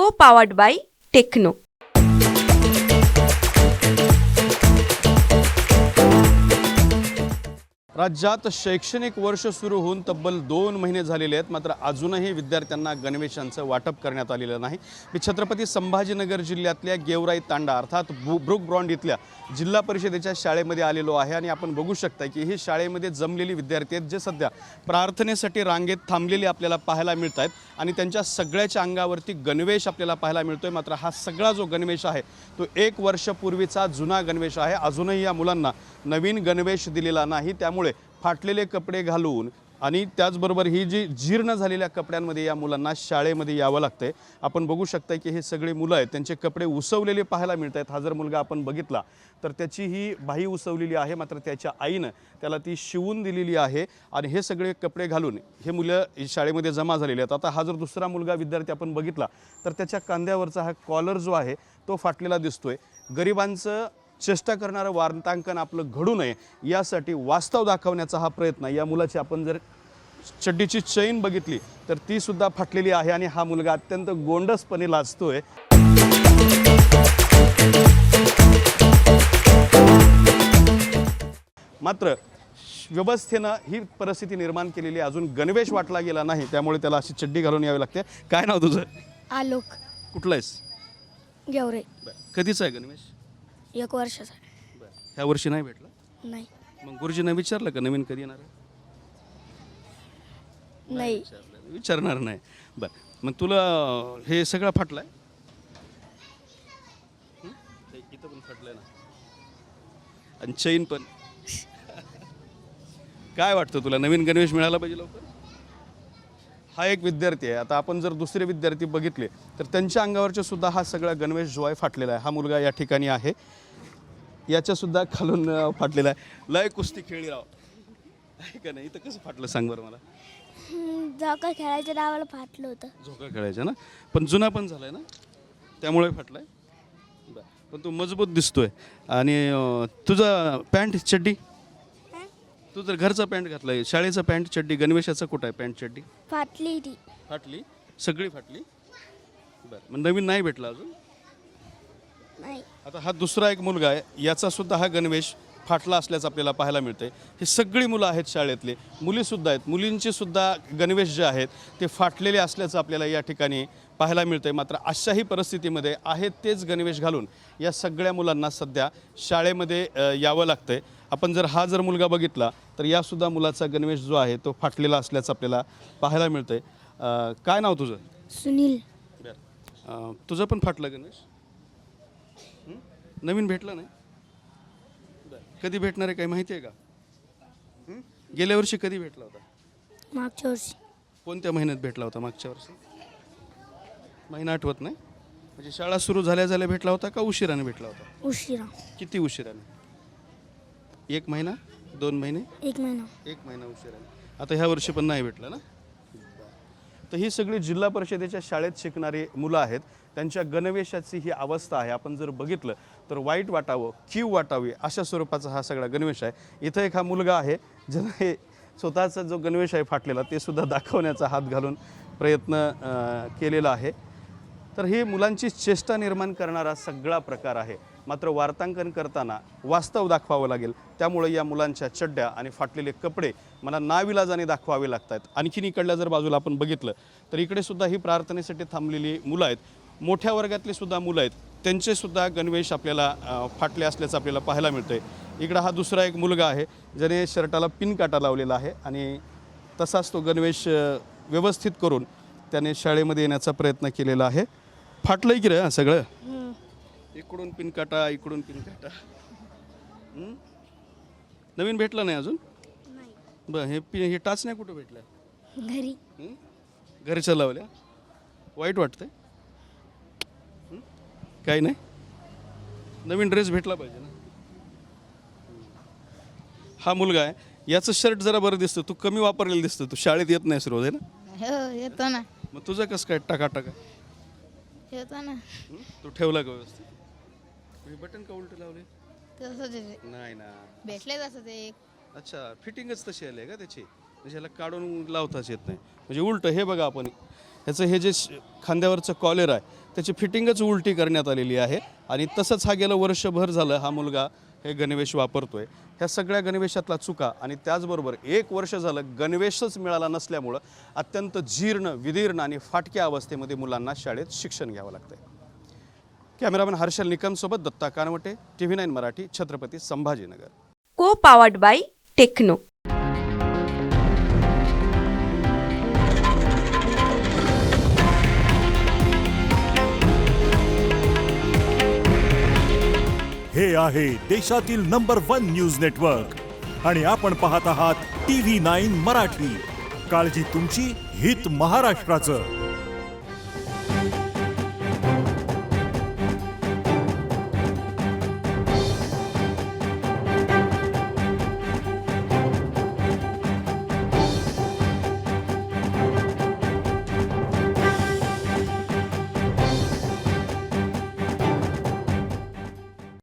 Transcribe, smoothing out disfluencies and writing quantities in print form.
Co-powered by Techno. राज्यात शैक्षणिक वर्ष सुरू होऊन तब्बल 2 महिने झालेले आहेत, मात्र अजूनही विद्यार्थ्यांना गणवेशांचं वाटप करण्यात आलेलं नाही. मी छत्रपती संभाजीनगर जिल्ह्यातल्या गेवराई तांडा अर्थात ब्रुक ब्रॉन्ड इथल्या जिल्हा परिषदेच्या शाळेमध्ये आलेलो आहे आणि आपण बघू शकता की ही शाळेमध्ये जमलेली विद्यार्थी आहेत जे सध्या प्रार्थनेसाठी रांगेत थांबलेले आपल्याला पाहायला मिळत आहेत आणि त्यांच्या सगळ्याच्या अंगावरती गणवेश आपल्याला पाहायला मिळतोय. मात्र हा सगळा जो गणवेश आहे तो 1 वर्षापूर्वीचा जुना गणवेश आहे. अजूनही या मुलांना नवीन गणवेश दिलेला नाही, त्यामुळे फाटलेले कपडे घालून आणि त्याचबरोबर ही जी जीर्ण झालेल्या कपड्यांमध्ये या मुलांना शाळेमध्ये यावं लागतंय. आपण बघू शकता की हे सगळे मुलं आहेत त्यांचे कपडे उसवलेले पाहायला मिळत आहेत. हा जर मुलगा आपण बघितला तर त्याची ही बाही उसवलेली आहे, मात्र त्याच्या आईनं त्याला ती शिवून दिलेली आहे आणि हे सगळे कपडे घालून हे मुलं शाळेमध्ये जमा झालेले आहेत. आता हा जर दुसरा मुलगा विद्यार्थी आपण बघितला तर त्याच्या खांद्यावरचा हा कॉलर जो आहे तो फाटलेला दिसतोय. गरिबांचं चेष्टा करणारं वार्तांकन आपलं घडू नये यासाठी वास्तव दाखवण्याचा हा प्रयत्न. या मुलाची आपण जर चड्डीची चैन बघितली तर ती सुद्धा फाटलेली आहे आणि हा मुलगा अत्यंत गोंडसपणे लाजतोय. मात्र व्यवस्थेनं ही परिस्थिती निर्माण केलेली, अजून गणवेश वाटला गेला नाही, त्यामुळे त्याला अशी चड्डी घालून यावी लागते. काय नाव तुझं? आलोक. कुठलं आहेस? गेवरे. कधीच आहे गणवेश? 1 वर्षाचा. ह्या वर्षी नाही भेटला? नाही. मग गुरुजींना विचारलं का नवीन कधी येणार आहे? नाही. विचारणार नाही. बरं, मग तुला हे सगळं फाटलंय? इथं पण फाटलंय ना, आणि चैन पण. काय वाटतं तुला, नवीन गणवेश मिळाला पाहिजे लवकर? हा एक विद्यार्थी आहे. आता आपण जर दुसरे विद्यार्थी बघितले तर त्यांच्या अंगावरचे सुद्धा हा सगळा गणवेश जो आहे फाटलेला आहे. हा मुलगा या ठिकाणी आहे, याच्यासुद्धा खालून फाटलेला आहे. लय कुस्ती खेळली राव आहे का नाही? इथं कसं फाटलं सांग बरं मला. झोका खेळायच्या डावाला फाटलं होतं. झोका खेळायचा ना, पण जुना पण झालाय ना, त्यामुळे फाटलाय. बरं, पण तू मजबूत दिसतोय. आणि तुझा पॅन्ट चड्डी, तू जर घरचा पॅन्ट घातलाय, शाळेचा पॅन्ट चड्डी, गणवेशाचा कुठं आहे पॅन्ट चड्डी? फाटली ती. फाटली सगळी फाटली. बरं, मग नवीन नाही भेटला अजून? नाही. आता हा दुसरा एक मुलगा आहे, याचा सुद्धा हा गणवेश फाटला असल्याचं आपल्याला पाहायला मिळतंय. ही सगळी मुलं आहेत शाळेतले, मुलीसुद्धा आहेत, मुलींचे सुद्धा गणवेश जे आहेत ते फाटलेले असल्याचं आपल्याला या ठिकाणी पाहायला मिळतंय. मात्र अशाही परिस्थितीमध्ये आहेत तेच गणवेश घालून या सगळ्या मुलांना सध्या शाळेमध्ये यावं लागतंय. आपण जर हा जर मुलगा बघितला तर यासुद्धा मुलाचा गणवेश जो आहे तो फाटलेला असल्याचं आपल्याला पाहायला मिळतंय. काय नाव तुझं? सुनील. तुझं पण फाटलं गणवेश? नवीन भेटलं नाही? कधी भेटणार आहे काही माहिती आहे का? गेल्या वर्षी कधी भेटला होता? मागच्या वर्षी. कोणत्या महिन्यात भेटला होता मागच्या वर्षी? महिना आठवत नाही? म्हणजे शाळा सुरू झाल्या झाल्या भेटला होता का उशिराने भेटला होता? उशिरा. किती उशिराने? 1 महिना 2 महिने? 1 महिना. 1 महिना उशिराने. आता ह्या वर्षी पण नाही भेटला ना? तर ही सगळी जिल्हा परिषदेच्या शाळेत शिकणारी मुलं आहेत, त्यांच्या गणवेशाची ही अवस्था आहे. आपण जर बघितलं तर वाईट वाटावं, कीव वाटावी अशा स्वरूपाचा हा सगळा गणवेश आहे. इथं एक हा मुलगा आहे ज्याला हे स्वतःचा जो गणवेश आहे फाटलेला ते सुद्धा दाखवण्याचा हात घालून प्रयत्न केलेला आहे. तर ही मुलांची चेष्टा निर्माण करणारा सगळा प्रकार आहे. मात्र वार्तांकन करताना वास्तव दाखवावं लागेल, त्यामुळे या मुलांच्या चड्ड्या आणि फाटलेले कपडे मला नाविलाजाने दाखवावे लागतात. आणखीन इकडल्या जर बाजूला आपण बघितलं तर इकडे सुद्धा ही प्रार्थनेसाठी थांबलेली मुलं आहेत. मोठ्या वर्गातले सुद्धा मुलं आहेत, त्यांचे सुद्धा गणवेश आपल्याला फाटले असल्याचं आपल्याला पाहायला मिळतंय. इकडं हा दुसरा एक मुलगा आहे ज्याने शर्टाला पिन काटा लावलेला आहे आणि तसाच तो गणवेश व्यवस्थित करून त्याने शाळेमध्ये येण्याचा प्रयत्न केलेला आहे. फाटलंय की रे सगळं? इकडून पिन काटा, इकडून पिन काटा. नवीन भेटला नाही अजून? बरं, हे टाचण्या कुठं भेटल्या? घरी. घरच्या लावल्या? वाईट वाटतंय? काही नाही, नवीन ड्रेस भेटला पाहिजे ना. हा मुलगा आहे, याचं शर्ट जरा बरं दिसतं, तू कमी वापरलेलं दिसतं. तू शाळेत येत नाहीस रोज आहे ना? हो, येतो ना. मग तुझं कसं काय टाका? येतो ना. तू ठेवला का व्यवस्थित? बटन का उलट लावले? तसंच नाही ना, भेटले तसं ते. अच्छा, फिटिंगच तशी आली आहे का त्याची? म्हणजे ह्याला काढून लावताच येत नाही, म्हणजे उलट. हे बघा, आपण ह्याचं हे जे खांद्यावरचं कॉलर आहे त्याची फिटिंगच उलटी करण्यात आलेली आहे आणि तसंच हा गेलं वर्षभर झालं हा मुलगा हे गणवेश वापरतोय. ह्या सगळ्या गणवेशातला चुका आणि त्याचबरोबर 1 वर्ष झालं गणवेशच मिळाला नसल्यामुळं अत्यंत जीर्ण विदीर्ण आणि फाटक्या अवस्थेमध्ये मुलांना शाळेत शिक्षण घ्यावं लागतंय. कॅमेरामॅन हर्षल निकमसोबत Datta Kanwate, TV9 Marathi, Chhatrapati Sambhajinagar. Co powered bye techno. हे आहे देशातील नंबर 1 न्यूज नेटवर्क आणि आपण पाहत आहात TV9 मराठी. काळजी तुमची, हित महाराष्ट्राचं.